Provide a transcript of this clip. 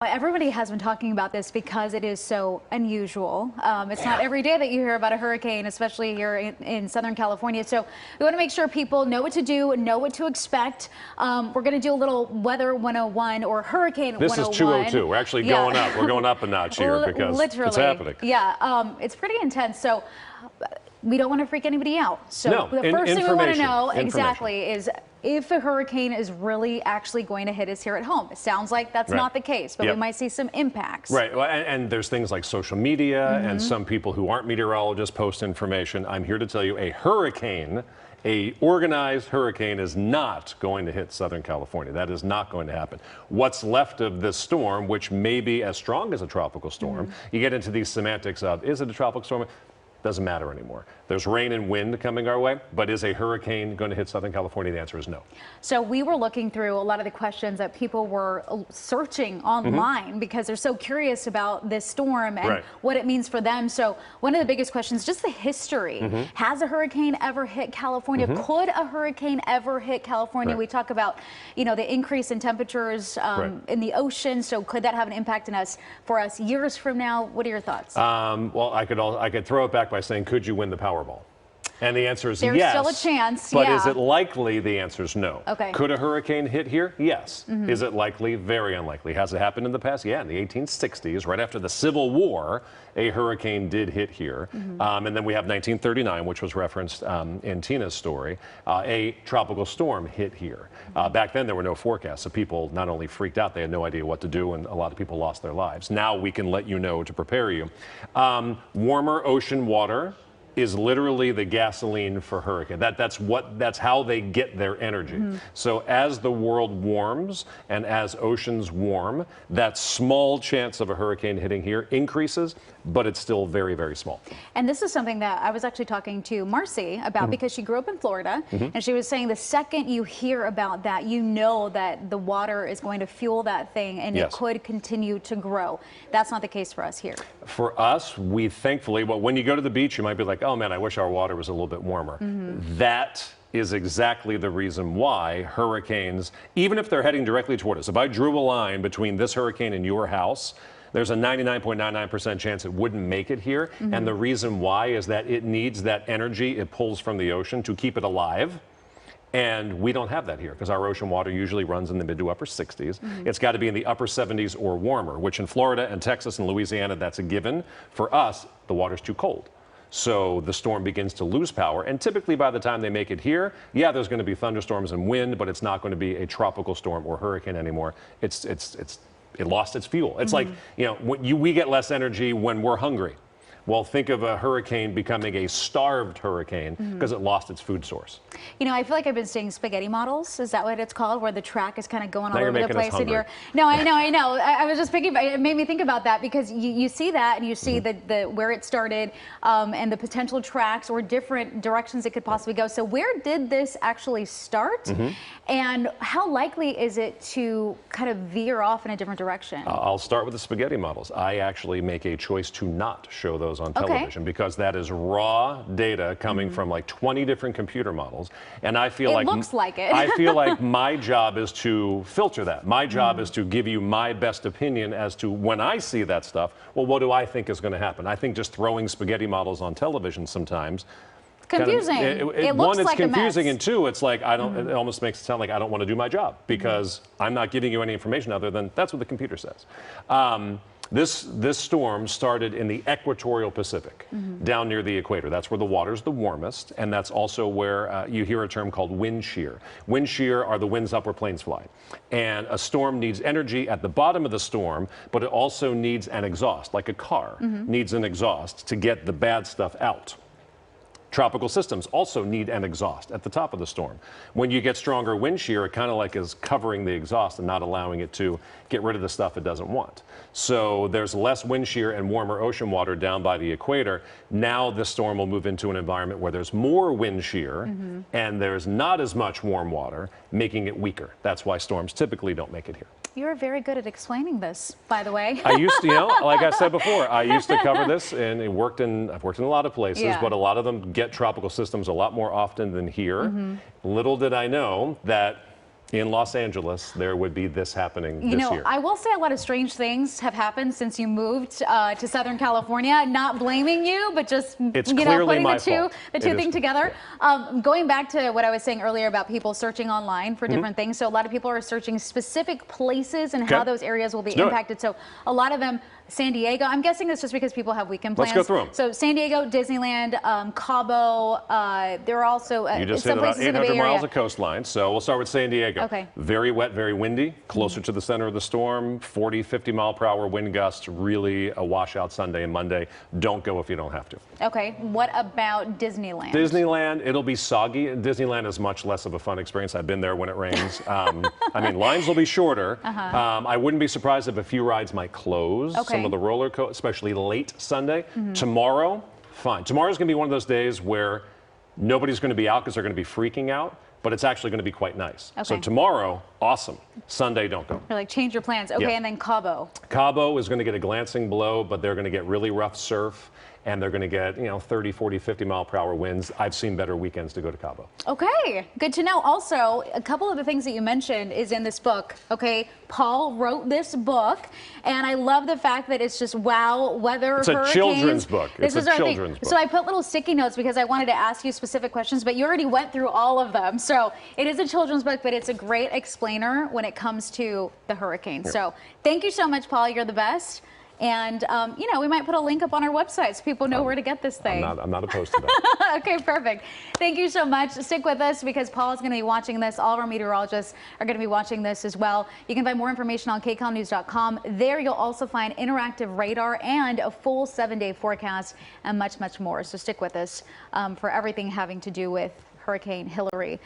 Everybody has been talking about this because it is so unusual. It's not every day that you hear about a hurricane, especially here in Southern California. So we want to make sure people know what to do, know what to expect. We're going to do a little weather 101 or hurricane 101. This is 202. We're actually going up. We're going up a notch here because literally, it's happening. Yeah, it's pretty intense. So we don't want to freak anybody out. So no, the first thing we want to know exactly is if a hurricane is really actually going to hit us here at home. It sounds like that's not the case, but we might see some impacts. Right, well, and there's things like social media and some people who aren't meteorologists post information. I'm here to tell you a hurricane, a organized hurricane is not going to hit Southern California. That is not going to happen. What's left of this storm, which may be as strong as a tropical storm, you get into these semantics of, is it a tropical storm? Doesn't matter anymore. There's rain and wind coming our way, but is a hurricane going to hit Southern California? The answer is no. So we were looking through a lot of the questions that people were searching online because they're so curious about this storm and what it means for them. So one of the biggest questions, just the history. Has a hurricane ever hit California? Could a hurricane ever hit California? We talk about, you know, the increase in temperatures in the ocean. So could that have an impact for us years from now? What are your thoughts? Well, I could throw it back by saying, could you win the Powerball? And the answer is yes. There's still a chance, but is it likely? The answer is no. Okay. Could a hurricane hit here? Yes. Is it likely? Very unlikely. Has it happened in the past? Yeah, in the 1860s, right after the Civil War, a hurricane did hit here. And then we have 1939, which was referenced in Tina's story. A tropical storm hit here. Back then, there were no forecasts, so people not only freaked out, they had no idea what to do, and a lot of people lost their lives. Now we can let you know to prepare you. Warmer ocean water is literally the gasoline for hurricane. That's how they get their energy. So as the world warms and as oceans warm, that small chance of a hurricane hitting here increases, but it's still very, very small. And this is something that I was actually talking to Marcy about because she grew up in Florida, and she was saying the second you hear about that, you know that the water is going to fuel that thing and it could continue to grow. That's not the case for us here. For us, we thankfully, well, when you go to the beach, you might be like, oh man, I wish our water was a little bit warmer. That is exactly the reason why hurricanes, even if they're heading directly toward us, if I drew a line between this hurricane and your house, there's a 99.99% chance it wouldn't make it here. And the reason why is that it needs that energy it pulls from the ocean to keep it alive. And we don't have that here because our ocean water usually runs in the mid to upper 60s. It's got to be in the upper 70s or warmer, which in Florida and Texas and Louisiana, that's a given. For us, the water's too cold. So the storm begins to lose power. And typically by the time they make it here, yeah, there's going to be thunderstorms and wind, but it's not going to be a tropical storm or hurricane anymore. It lost its fuel. It's like, you know, we get less energy when we're hungry. Well, think of a hurricane becoming a starved hurricane because it lost its food source. You know, I feel like I've been seeing spaghetti models. Is that what it's called? Where the track is kind of going all over the place. And no, I know. I was just thinking, it made me think about that because you see that and you see where it started and the potential tracks or different directions it could possibly go. So where did this actually start? And how likely is it to kind of veer off in a different direction? I'll start with the spaghetti models. I actually make a choice to not show those on television because that is raw data coming from like 20 different computer models, and I feel it looks like it. I feel like my job is to filter that. My job is to give you my best opinion as to when I see that stuff. Well, what do I think is going to happen? I think just throwing spaghetti models on television sometimes. Confusing. It looks one, it's like confusing, a mess. and two, it's like I don't. It almost makes it sound like I don't want to do my job because I'm not giving you any information other than that's what the computer says. This storm started in the equatorial Pacific, down near the equator. That's where the water's the warmest, and that's also where you hear a term called wind shear. Wind shear are the winds up where planes fly. And a storm needs energy at the bottom of the storm, but it also needs an exhaust, like a car needs an exhaust to get the bad stuff out. Tropical systems also need an exhaust at the top of the storm. When you get stronger wind shear, it kind of like is covering the exhaust and not allowing it to get rid of the stuff it doesn't want. So there's less wind shear and warmer ocean water down by the equator. Now this storm will move into an environment where there's more wind shear and there's not as much warm water, making it weaker. That's why storms typically don't make it here. You're very good at explaining this, by the way. I used to, you know, like I said before, I used to cover this, and I've worked in a lot of places, but a lot of them get tropical systems a lot more often than here. Little did I know that in Los Angeles, there would be this happening this year. I will say a lot of strange things have happened since you moved to Southern California. Not blaming you, but just it's putting the two things together. Yeah. Going back to what I was saying earlier about people searching online for different things. So a lot of people are searching specific places and how those areas will be impacted. So a lot of them, San Diego, I'm guessing that's just because people have weekend plans. Let's go through them. So San Diego, Disneyland, Cabo, there are also you just some hit about places in the Bay 800 Area. miles of coastline. So we'll start with San Diego. Okay. Very wet, very windy, closer to the center of the storm, 40, 50 mile per hour wind gusts, really a washout Sunday and Monday. Don't go if you don't have to. Okay, what about Disneyland? Disneyland, it'll be soggy. Disneyland is much less of a fun experience. I've been there when it rains. I mean, lines will be shorter. I wouldn't be surprised if a few rides might close. Some of the roller coasters, especially late Sunday. Tomorrow, fine. Tomorrow's going to be one of those days where nobody's going to be out because they're going to be freaking out, but it's actually going to be quite nice. So tomorrow, awesome. Sunday, don't go. You're like, change your plans. Okay, and then Cabo. Cabo is going to get a glancing blow, but they're going to get really rough surf, and they're going to get, 30, 40, 50 mile per hour winds. I've seen better weekends to go to Cabo. Okay, good to know. Also, a couple of the things that you mentioned is in this book. Okay, Paul wrote this book, and I love the fact that it's just weather, it's a children's book. It's a children's book. So I put little sticky notes because I wanted to ask you specific questions, but you already went through all of them. So it is a children's book, but it's a great explainer when it comes to the hurricane. So thank you so much, Paul. You're the best. And, we might put a link up on our website so people know where to get this thing. I'm not opposed to that. Okay, perfect. Thank you so much. Stick with us because Paul is going to be watching this. All of our meteorologists are going to be watching this as well. You can find more information on kcalnews.com. There you'll also find interactive radar and a full 7-day forecast and much, much more. So stick with us for everything having to do with Hurricane Hilary.